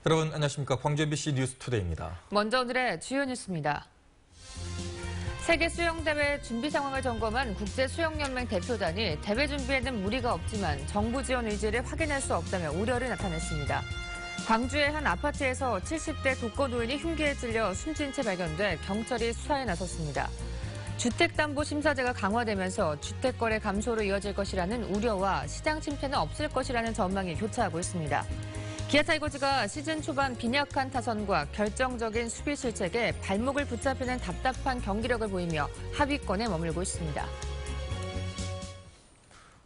여러분 안녕하십니까. 광주 MBC 뉴스투데이입니다. 먼저 오늘의 주요 뉴스입니다. 세계 수영대회 준비 상황을 점검한 국제수영연맹 대표단이 대회 준비에는 무리가 없지만 정부 지원 의지를 확인할 수 없다며 우려를 나타냈습니다. 광주의 한 아파트에서 70대 독거 노인이 흉기에 찔려 숨진 채 발견돼 경찰이 수사에 나섰습니다. 주택담보심사제가 강화되면서 주택거래 감소로 이어질 것이라는 우려와 시장 침체는 없을 것이라는 전망이 교차하고 있습니다. 기아 타이거즈가 시즌 초반 빈약한 타선과 결정적인 수비 실책에 발목을 붙잡히는 답답한 경기력을 보이며 하위권에 머물고 있습니다.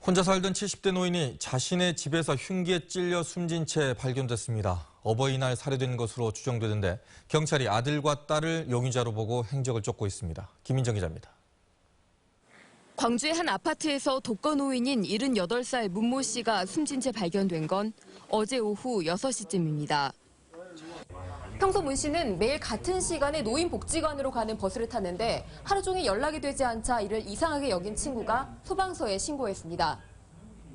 혼자 살던 70대 노인이 자신의 집에서 흉기에 찔려 숨진 채 발견됐습니다. 어버이날 살해된 것으로 추정되는데 경찰이 아들과 딸을 용의자로 보고 행적을 쫓고 있습니다. 김민정 기자입니다. 광주의 한 아파트에서 독거 노인인 78살 문모 씨가 숨진 채 발견된 건 어제 오후 6시쯤입니다. 평소 문 씨는 매일 같은 시간에 노인복지관으로 가는 버스를 탔는데 하루 종일 연락이 되지 않자 이를 이상하게 여긴 친구가 소방서에 신고했습니다.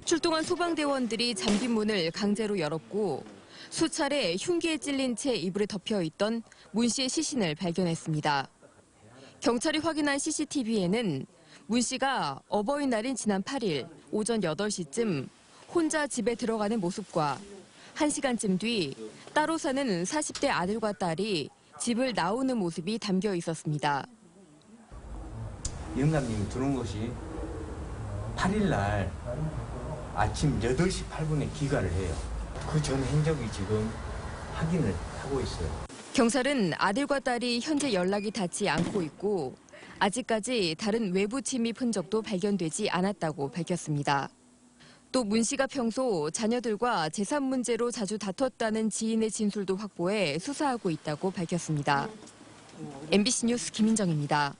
출동한 소방대원들이 잠긴 문을 강제로 열었고 수차례 흉기에 찔린 채 이불에 덮여 있던 문 씨의 시신을 발견했습니다. 경찰이 확인한 CCTV에는 문 씨가 어버이날인 지난 8일 오전 8시쯤 혼자 집에 들어가는 모습과 1시간쯤 뒤 따로 사는 40대 아들과 딸이 집을 나오는 모습이 담겨 있었습니다. 영감님이 들어온 것이 8일 날 아침 8시 8분에 귀가를 해요. 그 전 행적이 지금 확인을 하고 있어요. 경찰은 아들과 딸이 현재 연락이 닿지 않고 있고 아직까지 다른 외부 침입 흔적도 발견되지 않았다고 밝혔습니다. 또 문 씨가 평소 자녀들과 재산 문제로 자주 다퉜다는 지인의 진술도 확보해 수사하고 있다고 밝혔습니다. MBC 뉴스 김민정입니다.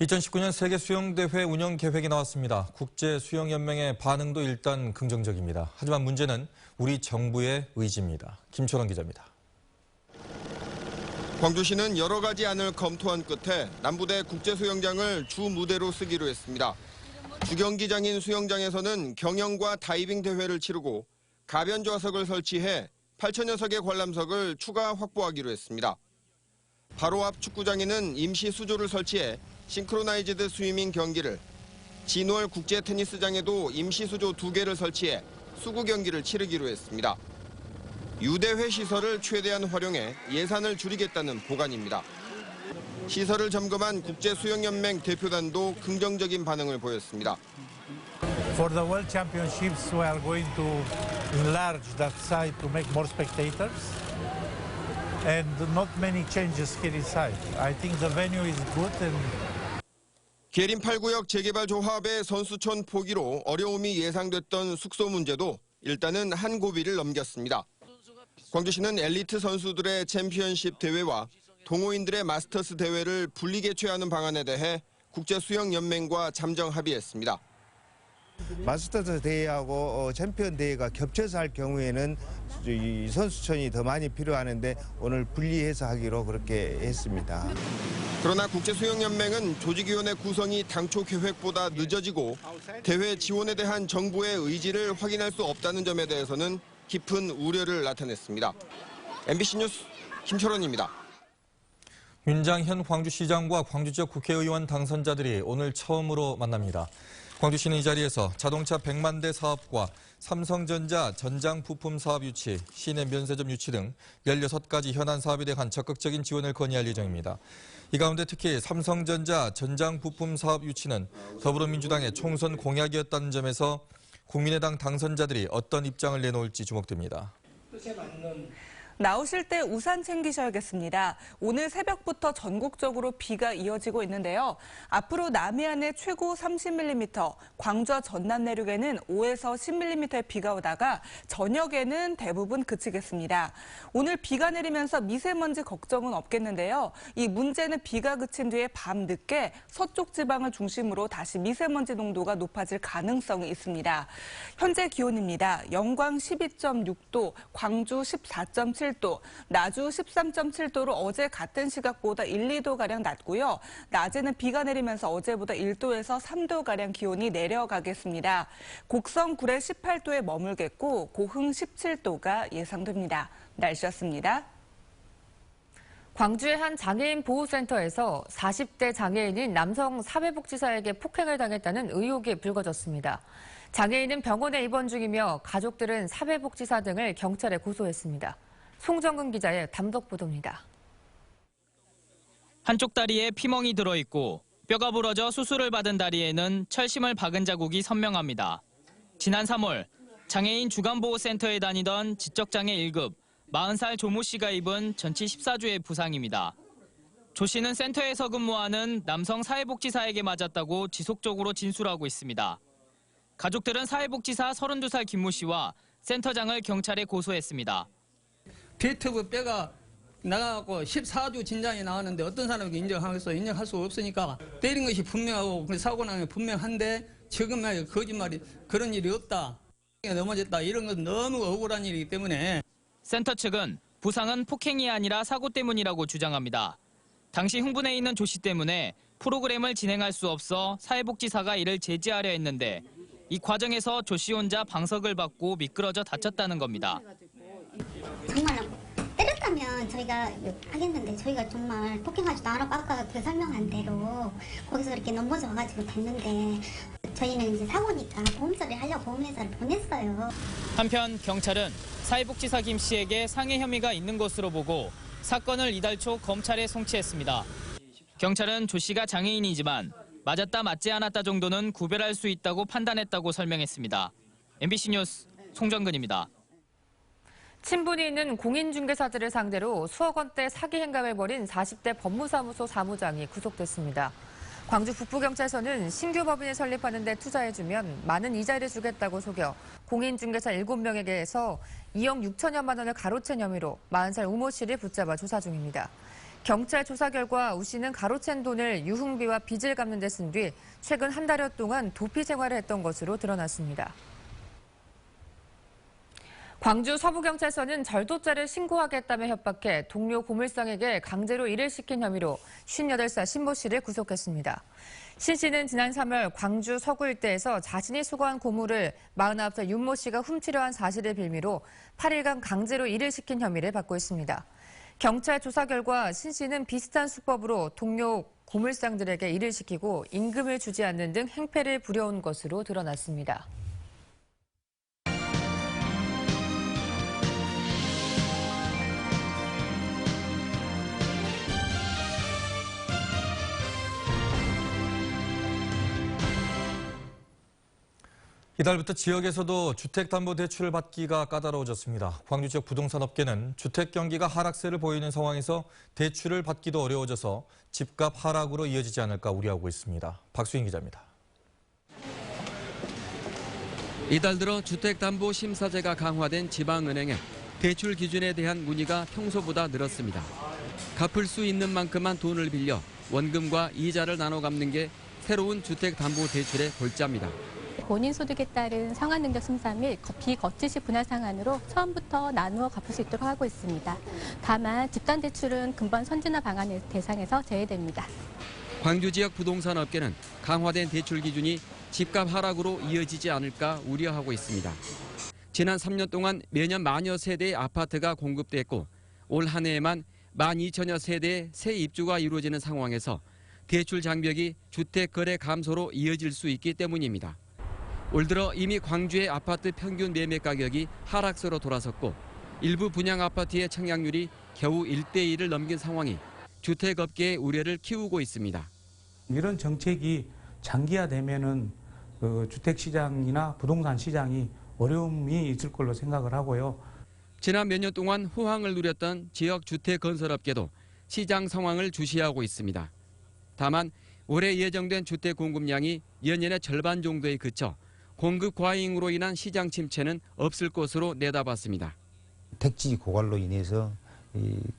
2019년 세계수영대회 운영 계획이 나왔습니다. 국제수영연맹의 반응도 일단 긍정적입니다. 하지만 문제는 우리 정부의 의지입니다. 김철원 기자입니다. 광주시는 여러 가지 안을 검토한 끝에 남부대 국제수영장을 주 무대로 쓰기로 했습니다. 주경기장인 수영장에서는 경영과 다이빙 대회를 치르고 가변 좌석을 설치해 8천여 석의 관람석을 추가 확보하기로 했습니다. 바로 앞 축구장에는 임시 수조를 설치해 싱크로나이즈드 스위밍 경기를, 진월 국제 테니스장에도 임시 수조 2개를 설치해 수구 경기를 치르기로 했습니다. 유대회 시설을 최대한 활용해 예산을 줄이겠다는 보관입니다. 시설을 점검한 국제수영연맹 대표단도 긍정적인 반응을 보였습니다. For the World Championships, we are going to enlarge that site to make more spectators, and not many changes here inside. I think the venue is good and. 계림 8구역 재개발 조합의 선수촌 포기로 어려움이 예상됐던 숙소 문제도 일단은 한 고비를 넘겼습니다. 광주시는 엘리트 선수들의 챔피언십 대회와 동호인들의 마스터스 대회를 분리 개최하는 방안에 대해 국제수영연맹과 잠정 합의했습니다. 마스터스 대회하고 챔피언 대회가 겹쳐서 할 경우에는 이 선수촌이 더 많이 필요하는데 오늘 분리해서 하기로 그렇게 했습니다. 그러나 국제수영연맹은 조직위원회 구성이 당초 계획보다 늦어지고 대회 지원에 대한 정부의 의지를 확인할 수 없다는 점에 대해서는 깊은 우려를 나타냈습니다. MBC 뉴스 김철원입니다. 윤장현 광주시장과 광주 지역 국회의원 당선자들이 오늘 처음으로 만납니다. 광주시는 이 자리에서 자동차 100만 대 사업과 삼성전자 전장 부품 사업 유치, 시내 면세점 유치 등 16가지 현안 사업에 대한 적극적인 지원을 건의할 예정입니다. 이 가운데 특히 삼성전자 전장 부품 사업 유치는 더불어민주당의 총선 공약이었다는 점에서 국민의당 당선자들이 어떤 입장을 내놓을지 주목됩니다. 나오실 때 우산 챙기셔야겠습니다. 오늘 새벽부터 전국적으로 비가 이어지고 있는데요. 앞으로 남해안에 최고 30mm, 광주와 전남 내륙에는 5에서 10mm의 비가 오다가 저녁에는 대부분 그치겠습니다. 오늘 비가 내리면서 미세먼지 걱정은 없겠는데요. 이 문제는 비가 그친 뒤에 밤 늦게 서쪽 지방을 중심으로 다시 미세먼지 농도가 높아질 가능성이 있습니다. 현재 기온입니다. 영광 12.6도, 광주 14.7도, 10.7도, 나주 13.7도로 어제 같은 시각보다 1, 2도가량 낮고요. 낮에는 비가 내리면서 어제보다 1도에서 3도가량 기온이 내려가겠습니다. 곡성 구례 18도에 머물겠고 고흥 17도가 예상됩니다. 날씨였습니다. 광주의 한 장애인 보호센터에서 40대 장애인인 남성 사회복지사에게 폭행을 당했다는 의혹이 불거졌습니다. 장애인은 병원에 입원 중이며 가족들은 사회복지사 등을 경찰에 고소했습니다. 송정근 기자의 단독 보도입니다. 한쪽 다리에 피멍이 들어있고 뼈가 부러져 수술을 받은 다리에는 철심을 박은 자국이 선명합니다. 지난 3월 장애인 주간보호센터에 다니던 지적장애 1급 40살 조모 씨가 입은 전치 14주의 부상입니다. 조 씨는 센터에서 근무하는 남성 사회복지사에게 맞았다고 지속적으로 진술하고 있습니다. 가족들은 사회복지사 32살 김모 씨와 센터장을 경찰에 고소했습니다. 비트브 뼈가 나가고 14주 진단이 나왔는데 어떤 사람에게 인정하겠어? 인정할 수 없으니까 때린 것이 분명하고 사고 나면 분명한데 지금 거짓말이 그런 일이 없다. 넘어졌다. 이런 건 너무 억울한 일이기 때문에. 센터 측은 부상은 폭행이 아니라 사고 때문이라고 주장합니다. 당시 흥분해 있는 조 씨 때문에 프로그램을 진행할 수 없어 사회복지사가 이를 제지하려 했는데 이 과정에서 조 씨 혼자 방석을 받고 미끄러져 다쳤다는 겁니다. 정말 때렸다면 저희가 하겠는데 저희가 정말 폭행하지도 않았고 아까 그 설명한 대로 거기서 이렇게 넘어져가지고 됐는데 저희는 이제 사고니까 보험처리를 하려고 보험회사를 보냈어요. 한편 경찰은 사회복지사 김 씨에게 상해 혐의가 있는 것으로 보고 사건을 이달 초 검찰에 송치했습니다. 경찰은 조 씨가 장애인이지만 맞았다 맞지 않았다 정도는 구별할 수 있다고 판단했다고 설명했습니다. MBC 뉴스 송정근입니다. 친분이 있는 공인중개사들을 상대로 수억 원대 사기 행각을 벌인 40대 법무사무소 사무장이 구속됐습니다. 광주 북부경찰서는 신규 법인을 설립하는 데 투자해주면 많은 이자를 주겠다고 속여 공인중개사 7명에게서 2억 6천여만 원을 가로챈 혐의로 40살 우모 씨를 붙잡아 조사 중입니다. 경찰 조사 결과 우 씨는 가로챈 돈을 유흥비와 빚을 갚는 데 쓴 뒤 최근 한 달여 동안 도피 생활을 했던 것으로 드러났습니다. 광주 서부경찰서는 절도죄를 신고하겠다며 협박해 동료 고물상에게 강제로 일을 시킨 혐의로 58살 신모 씨를 구속했습니다. 신 씨는 지난 3월 광주 서구 일대에서 자신이 수거한 고물을 49살 윤모 씨가 훔치려 한 사실을 빌미로 8일간 강제로 일을 시킨 혐의를 받고 있습니다. 경찰 조사 결과 신 씨는 비슷한 수법으로 동료 고물상들에게 일을 시키고 임금을 주지 않는 등 행패를 부려온 것으로 드러났습니다. 이달부터 지역에서도 주택담보대출을 받기가 까다로워졌습니다. 광주 지역 부동산 업계는 주택 경기가 하락세를 보이는 상황에서 대출을 받기도 어려워져서 집값 하락으로 이어지지 않을까 우려하고 있습니다. 박수인 기자입니다. 이달 들어 주택담보심사제가 강화된 지방은행에 대출 기준에 대한 문의가 평소보다 늘었습니다. 갚을 수 있는 만큼만 돈을 빌려 원금과 이자를 나눠 갚는 게 새로운 주택담보대출의 골자입니다. 본인 소득에 따른 상환능력 심사 및 비거치식 분할 상환으로 처음부터 나누어 갚을 수 있도록 하고 있습니다. 다만 집단대출은 근본 선진화 방안 대상에서 제외됩니다. 광주 지역 부동산 업계는 강화된 대출 기준이 집값 하락으로 이어지지 않을까 우려하고 있습니다. 지난 3년 동안 매년 만여 세대의 아파트가 공급됐고 올 한 해에만 12,000여 세대의 새 입주가 이루어지는 상황에서 대출 장벽이 주택 거래 감소로 이어질 수 있기 때문입니다. 올 들어 이미 광주의 아파트 평균 매매 가격이 하락세로 돌아섰고 일부 분양 아파트의 청약률이 겨우 1대1을 넘긴 상황이 주택업계의 우려를 키우고 있습니다. 이런 정책이 장기화되면은 주택시장이나 부동산 시장이 어려움이 있을 걸로 생각을 하고요. 지난 몇 년 동안 호황을 누렸던 지역 주택건설업계도 시장 상황을 주시하고 있습니다. 다만 올해 예정된 주택 공급량이 연년의 절반 정도에 그쳐 공급 과잉으로 인한 시장 침체는 없을 것으로 내다봤습니다. 택지 고갈로 인해서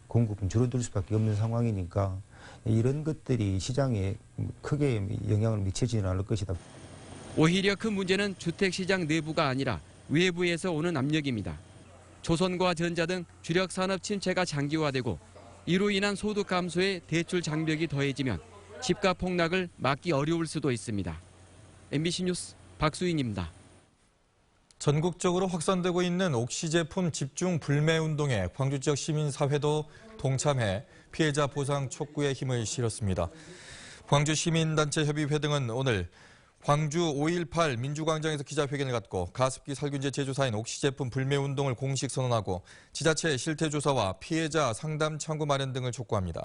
공급은 줄어들 수밖에 없는 상황이니까 이런 것들이 시장에 크게 영향을 미치지는 않을 것이다. 오히려 그 문제는 주택시장 내부가 아니라 외부에서 오는 압력입니다. 조선과 전자 등 주력 산업 침체가 장기화되고 이로 인한 소득 감소에 대출 장벽이 더해지면 집값 폭락을 막기 어려울 수도 있습니다. MBC 뉴스 박수인입니다. 전국적으로 확산되고 있는 옥시 제품 집중 불매 운동에 광주 지역 시민사회도 동참해 피해자 보상 촉구에 힘을 실었습니다. 광주 시민단체협의회 등은 오늘 광주 5.18 민주광장에서 기자회견을 갖고 가습기 살균제 제조사인 옥시 제품 불매 운동을 공식 선언하고 지자체 실태조사와 피해자 상담 창구 마련 등을 촉구합니다.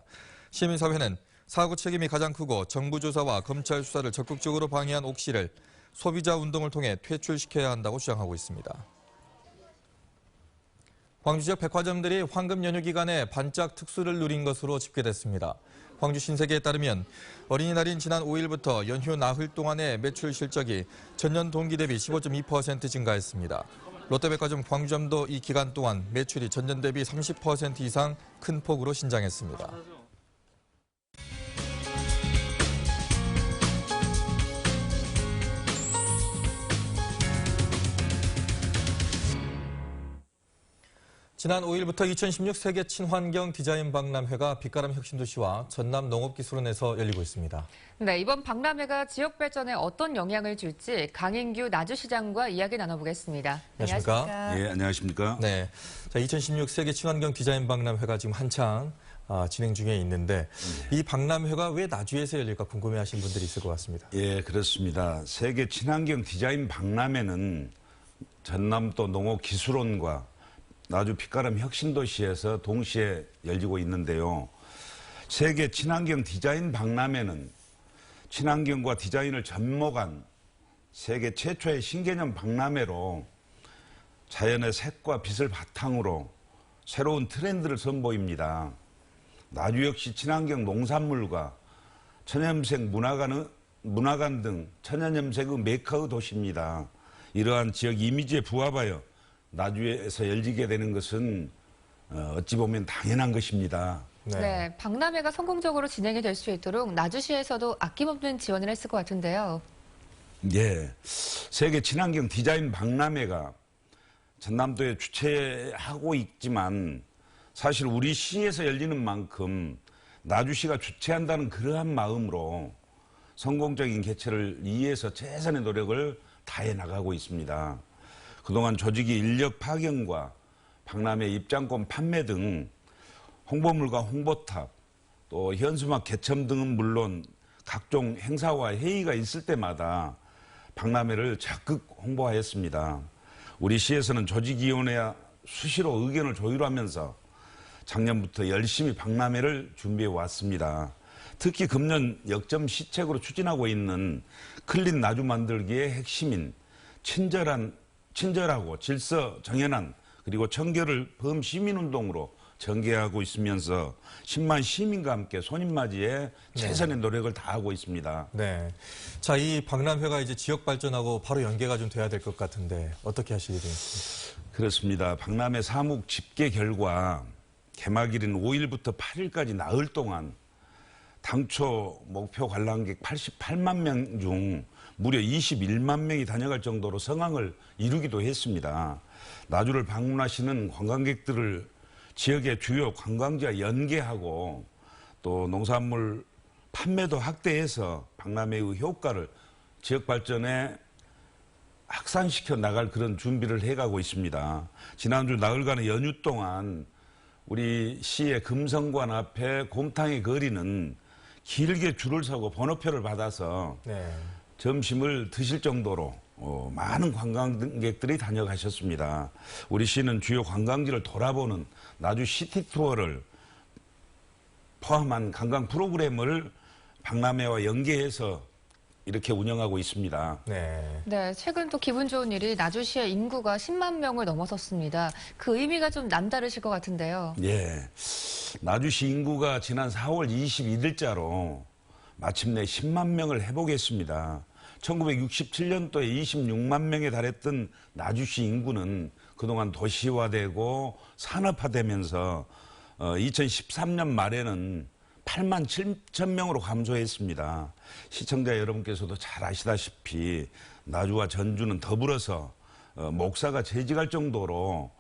시민사회는 사고 책임이 가장 크고 정부 조사와 검찰 수사를 적극적으로 방해한 옥시를 소비자 운동을 통해 퇴출시켜야 한다고 주장하고 있습니다. 광주 지역 백화점들이 황금 연휴 기간에 반짝 특수를 누린 것으로 집계됐습니다. 광주 신세계에 따르면 어린이날인 지난 5일부터 연휴 나흘 동안의 매출 실적이 전년 동기 대비 15.2% 증가했습니다. 롯데백화점 광주점도 이 기간 동안 매출이 전년 대비 30% 이상 큰 폭으로 신장했습니다. 지난 5일부터 2016 세계 친환경 디자인 박람회가 빛가람 혁신도시와 전남 농업기술원에서 열리고 있습니다. 네, 이번 박람회가 지역 발전에 어떤 영향을 줄지 강인규 나주시장과 이야기 나눠보겠습니다. 안녕하십니까? 예, 안녕하십니까? 네, 자, 2016 세계 친환경 디자인 박람회가 지금 한창 진행 중에 있는데 이 박람회가 왜 나주에서 열릴까 궁금해하시는 분들이 있을 것 같습니다. 예, 그렇습니다. 세계 친환경 디자인 박람회는 전남도 농업기술원과 나주 빛가람 혁신도시에서 동시에 열리고 있는데요. 세계 친환경 디자인 박람회는 친환경과 디자인을 접목한 세계 최초의 신개념 박람회로 자연의 색과 빛을 바탕으로 새로운 트렌드를 선보입니다. 나주 역시 친환경 농산물과 천연염색 문화관 등 천연염색의 메카의 도시입니다. 이러한 지역 이미지에 부합하여 나주에서 열리게 되는 것은 어찌 보면 당연한 것입니다. 네, 박람회가 성공적으로 진행이 될 수 있도록 나주시에서도 아낌없는 지원을 했을 것 같은데요. 네, 세계 친환경 디자인 박람회가 전남도에 주최하고 있지만 사실 우리 시에서 열리는 만큼 나주시가 주최한다는 그러한 마음으로 성공적인 개최를 위해서 최선의 노력을 다해 나가고 있습니다. 그동안 조직이 인력 파견과 박람회 입장권 판매 등 홍보물과 홍보탑, 또 현수막 개첨 등은 물론 각종 행사와 회의가 있을 때마다 박람회를 적극 홍보하였습니다. 우리 시에서는 조직위원회와 수시로 의견을 조율하면서 작년부터 열심히 박람회를 준비해 왔습니다. 특히 금년 역점 시책으로 추진하고 있는 클린 나주 만들기의 핵심인 친절하고 질서 정연한 그리고 청결을 범시민운동으로 전개하고 있으면서 10만 시민과 함께 손님맞이에 최선의 노력을 다하고 있습니다. 네. 자, 이 박람회가 이제 지역 발전하고 바로 연계가 좀 돼야 될 것 같은데 어떻게 하실 예정이십니까? 그렇습니다. 박람회 사목 집계 결과 개막일인 5일부터 8일까지 나흘 동안 당초 목표 관람객 88만 명 중 무려 21만 명이 다녀갈 정도로 성황을 이루기도 했습니다. 나주를 방문하시는 관광객들을 지역의 주요 관광지와 연계하고 또 농산물 판매도 확대해서 박람회의 효과를 지역 발전에 확산시켜 나갈 그런 준비를 해가고 있습니다. 지난주 나흘간의 연휴 동안 우리 시의 금성관 앞에 곰탕의 거리는 길게 줄을 서고 번호표를 받아서 점심을 드실 정도로 많은 관광객들이 다녀가셨습니다. 우리 시는 주요 관광지를 돌아보는 나주 시티 투어를 포함한 관광 프로그램을 박람회와 연계해서 이렇게 운영하고 있습니다. 네, 최근 또 기분 좋은 일이 나주시의 인구가 10만 명을 넘어섰습니다. 그 의미가 좀 남다르실 것 같은데요. 예, 나주시 인구가 지난 4월 21일자로 마침내 10만 명을 회복했습니다. 1967년도에 26만 명에 달했던 나주시 인구는 그동안 도시화되고 산업화되면서 2013년 말에는 8만 7천 명으로 감소했습니다. 시청자 여러분께서도 잘 아시다시피 나주와 전주는 더불어서 목사가 재직할 정도로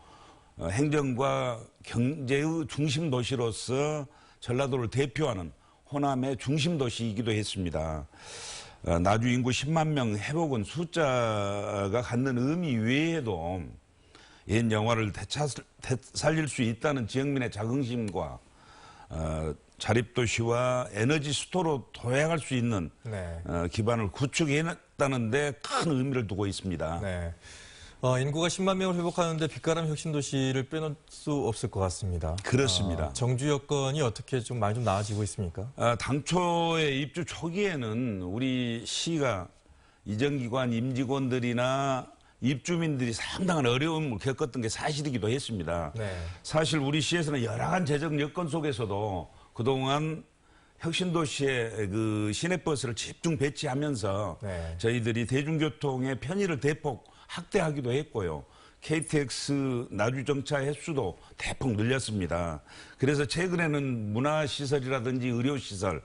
행정과 경제의 중심 도시로서 전라도를 대표하는 호남의 중심 도시이기도 했습니다. 나주 인구 10만 명 회복은 숫자가 갖는 의미 외에도 옛 영화를 되살릴 수 있다는 지역민의 자긍심과 자립도시와 에너지 수도로 도약할 수 있는 기반을 구축해냈다는 데 큰 의미를 두고 있습니다. 네. 인구가 10만 명을 회복하는데 빛가람 혁신도시를 빼놓을 수 없을 것 같습니다. 그렇습니다. 정주 여건이 어떻게 좀 많이 좀 나아지고 있습니까? 당초의 입주 초기에는 우리 시가 이전기관 임직원들이나 입주민들이 상당한 어려움을 겪었던 게 사실이기도 했습니다. 네. 사실 우리 시에서는 여러 가지 재정 여건 속에서도 그동안 혁신도시에 그 시내버스를 집중 배치하면서 저희들이 대중교통의 편의를 대폭 확대하기도 했고요. KTX 나주정차 횟수도 대폭 늘렸습니다. 그래서 최근에는 문화시설이라든지 의료시설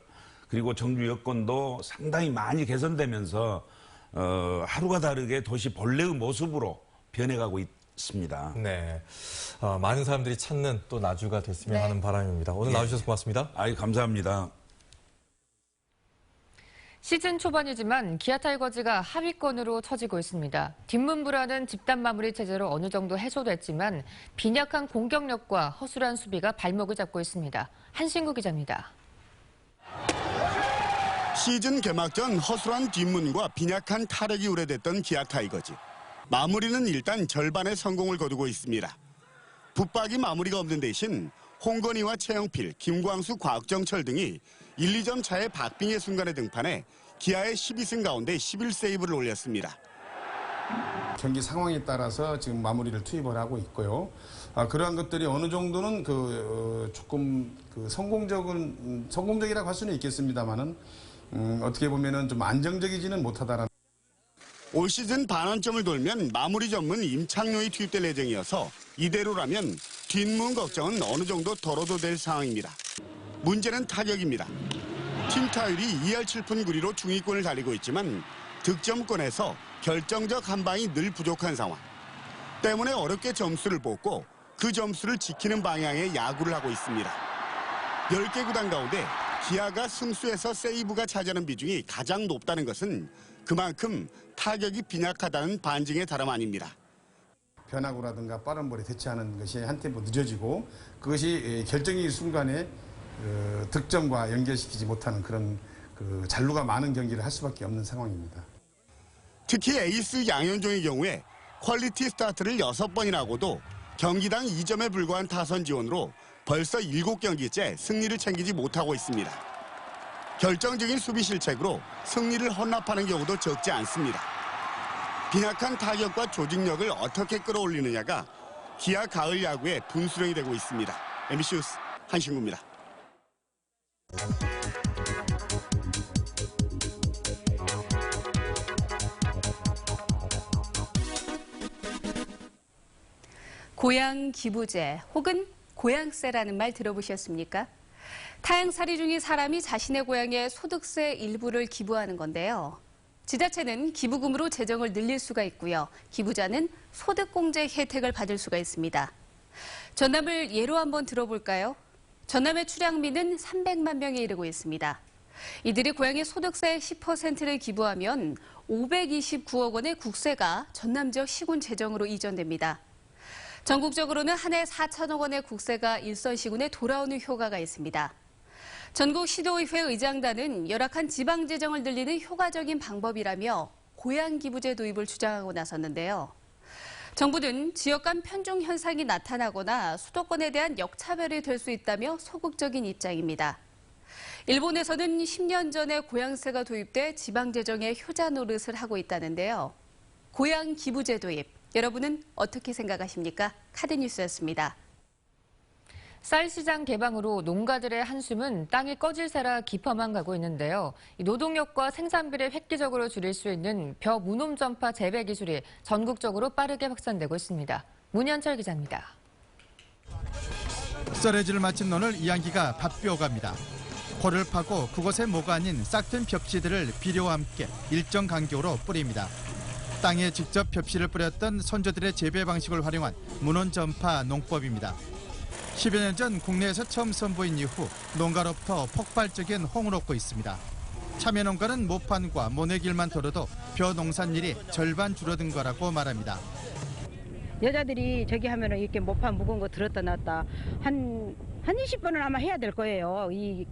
그리고 정주 여건도 상당히 많이 개선되면서 하루가 다르게 도시 본래의 모습으로 변해가고 있습니다. 네, 많은 사람들이 찾는 또 나주가 됐으면 하는 바람입니다. 오늘 나와주셔서 고맙습니다. 감사합니다. 시즌 초반이지만 기아 타이거즈가 하위권으로 처지고 있습니다. 뒷문불안은 집단 마무리 체제로 어느 정도 해소됐지만 빈약한 공격력과 허술한 수비가 발목을 잡고 있습니다. 한신구 기자입니다. 시즌 개막 전 허술한 뒷문과 빈약한 타력이 우려됐던 기아 타이거즈. 마무리는 일단 절반의 성공을 거두고 있습니다. 붙박이 마무리가 없는 대신 홍건희와 최영필, 김광수, 곽정철 등이 1, 2점 차의 박빙의 순간에 등판해 기아의 12승 가운데 11세이브를 올렸습니다. 경기 상황에 따라서 지금 마무리를 투입을 하고 있고요. 그러한 것들이 어느 정도는 조금 성공적이라고 할 수는 있겠습니다만은 어떻게 보면은 좀 안정적이지는 못하다라는. 올 시즌 반환점을 돌면 마무리 전문 임창용이 투입될 예정이어서 이대로라면 뒷문 걱정은 어느 정도 덜어도 될 상황입니다. 문제는 타격입니다. 팀 타율이 2할 7푼 9리로 중위권을 달리고 있지만 득점권에서 결정적 한 방이 늘 부족한 상황. 때문에 어렵게 점수를 뽑고 그 점수를 지키는 방향의 야구를 하고 있습니다. 10개 구단 가운데 기아가 승수에서 세이브가 차지하는 비중이 가장 높다는 것은 그만큼 타격이 빈약하다는 반증의 다름 아닙니다. 변화구라든가 빠른 볼에 대처하는 것이 한 템포 늦어지고 그것이 결정적인 순간에 득점과 연결시키지 못하는 그런 잔루가 많은 경기를 할 수밖에 없는 상황입니다. 특히 에이스 양현종의 경우에 퀄리티 스타트를 6번이나 하고도 경기당 2점에 불과한 타선 지원으로 벌써 7경기째 승리를 챙기지 못하고 있습니다. 결정적인 수비 실책으로 승리를 헌납하는 경우도 적지 않습니다. 빈약한 타격과 조직력을 어떻게 끌어올리느냐가 기아 가을 야구의 분수령이 되고 있습니다. MBC 뉴스 한신구입니다. 고향 기부제 혹은 고향세라는 말 들어보셨습니까? 타향살이 중인 사람이 자신의 고향에 소득세 일부를 기부하는 건데요. 지자체는 기부금으로 재정을 늘릴 수가 있고요. 기부자는 소득공제 혜택을 받을 수가 있습니다. 전남을 예로 한번 들어볼까요? 전남의 출향민은 300만 명에 이르고 있습니다. 이들이 고향의 소득세의 10%를 기부하면 529억 원의 국세가 전남 지역 시군 재정으로 이전됩니다. 전국적으로는 한 해 4천억 원의 국세가 일선 시군에 돌아오는 효과가 있습니다. 전국 시도의회 의장단은 열악한 지방 재정을 늘리는 효과적인 방법이라며 고향 기부제 도입을 주장하고 나섰는데요. 정부는 지역 간 편중 현상이 나타나거나 수도권에 대한 역차별이 될 수 있다며 소극적인 입장입니다. 일본에서는 10년 전에 고향세가 도입돼 지방 재정에 효자 노릇을 하고 있다는데요. 고향 기부제 도입, 여러분은 어떻게 생각하십니까? 카드뉴스였습니다. 쌀시장 개방으로 농가들의 한숨은 땅이 꺼질 새라 깊어만 가고 있는데요. 노동력과 생산비를 획기적으로 줄일 수 있는 벼 무놈 전파 재배 기술이 전국적으로 빠르게 확산되고 있습니다. 문현철 기자입니다. 썰해지를 마친 논을 이양기가 밭비워갑니다. 골을 파고 그곳에 모가 아닌 싹튼 벽지들을 비료와 함께 일정 간격으로 뿌립니다. 땅에 직접 벽실을 뿌렸던 선조들의 재배 방식을 활용한 문헌전파 농법입니다. 10여 년 전 국내에서 처음 선보인 이후 농가로부터 폭발적인 호응을 얻고 있습니다. 참여 농가는 모판과 모내길만 덜어도 벼 농산일이 절반 줄어든 거라고 말합니다. 여자들이 저기 하면은 이렇게 모판 무거운 거 들었다 놨다 한 20번은 아마 해야 될 거예요. 이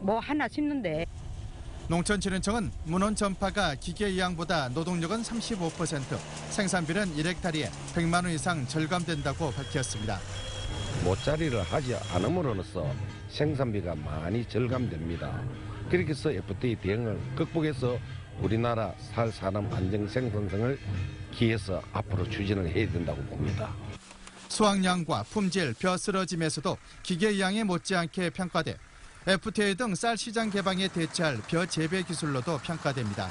뭐 하나 심는데. 농촌진흥청은 문헌 전파가 기계 이양보다 노동력은 35%, 생산비는 1헥타리에 100만 원 이상 절감된다고 밝혔습니다. 모짜리를 하지 않음으로써 생산비가 많이 절감됩니다. 그렇게 해서 FTA 대응을 극복해서 우리나라 사람 안정 생산성을 기해서 앞으로 추진을 해야 된다고 봅니다. 수확량과 품질, 벼 쓰러짐에서도 기계 이양에 못지않게 평가돼 FTA 등 쌀 시장 개방에 대체할 벼 재배 기술로도 평가됩니다.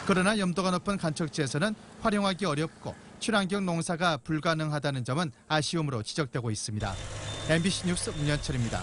그러나 염도가 높은 간척지에서는 활용하기 어렵고 친환경 농사가 불가능하다는 점은 아쉬움으로 지적되고 있습니다. MBC 뉴스 문현철입니다.